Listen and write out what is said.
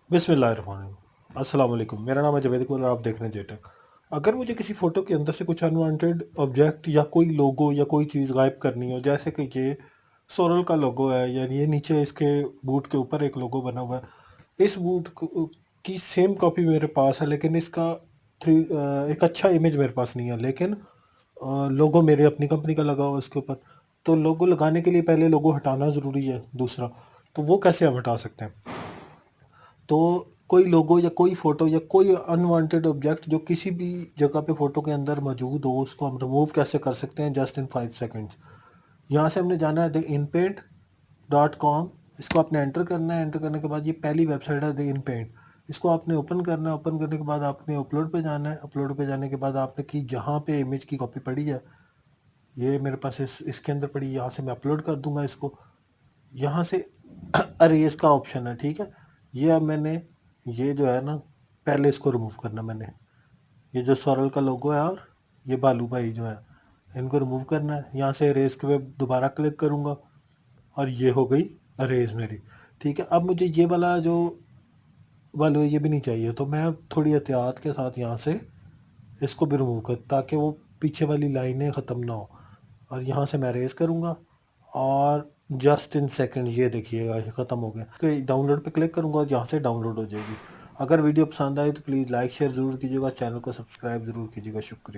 बिस्मिल्लाहिर्रहमानिर्रहीम। अस्सलाम वालेकुम, मेरा नाम है जवेद इकबाल और आप देख रहे हैं जेटेक। अगर मुझे किसी फ़ोटो के अंदर से कुछ अनवांटेड ऑब्जेक्ट या कोई लोगो या कोई चीज़ गायब करनी हो, जैसे कि ये सोरल का लोगो है या ये नीचे इसके बूट के ऊपर एक लोगो बना हुआ है, इस की सेम कॉपी मेरे पास है, लेकिन इसका एक अच्छा इमेज मेरे पास नहीं है, लेकिन लोगो मेरे अपनी कंपनी का लगा हुआ है इसके ऊपर। तो लोगो लगाने के लिए पहले लोगो हटाना ज़रूरी है दूसरा, तो वो कैसे हम हटा सकते हैं? तो कोई लोगो या कोई फ़ोटो या कोई अनवांटेड ऑब्जेक्ट जो किसी भी जगह पे फ़ोटो के अंदर मौजूद हो, उसको हम रिमूव कैसे कर सकते हैं जस्ट इन 5 सेकेंड्स। यहाँ से हमने जाना है द इनपेंट डॉट कॉम। इसको आपने एंटर करना है। एंटर करने के बाद ये पहली वेबसाइट है द इनपेंट। इसको आपने ओपन करना है। ओपन करने के बाद आपने अपलोड पे जाना है। अपलोड पे जाने के बाद आपने की जहाँ पे इमेज की कॉपी पड़ी है, ये मेरे पास इसके अंदर पड़ी, यहाँ से मैं अपलोड कर दूंगा इसको। यहाँ से अरेज का ऑप्शन है, ठीक है। ये अब मैंने, ये जो है ना, पहले इसको रिमूव करना मैंने, ये जो सौरल का लोगो है और ये बालू भाई जो है, इनको रिमूव करना है। यहाँ से अरेज के पे दोबारा क्लिक करूँगा और ये हो गई अरेज मेरी, ठीक है। अब मुझे ये वाला जो बालू है ये भी नहीं चाहिए, तो मैं थोड़ी एहतियात के साथ यहाँ से इसको भी रिमूव कर, ताकि वो पीछे वाली लाइनें ख़त्म ना हो। और यहाँ से मैं रेस करूँगा और जस्ट इन सेकंड ये देखिएगा ये ख़त्म हो गया। तो डाउनलोड पे क्लिक करूँगा और यहाँ से डाउनलोड हो जाएगी। अगर वीडियो पसंद आए तो प्लीज़ लाइक शेयर ज़रूर कीजिएगा, चैनल को सब्सक्राइब ज़रूर कीजिएगा। शुक्रिया।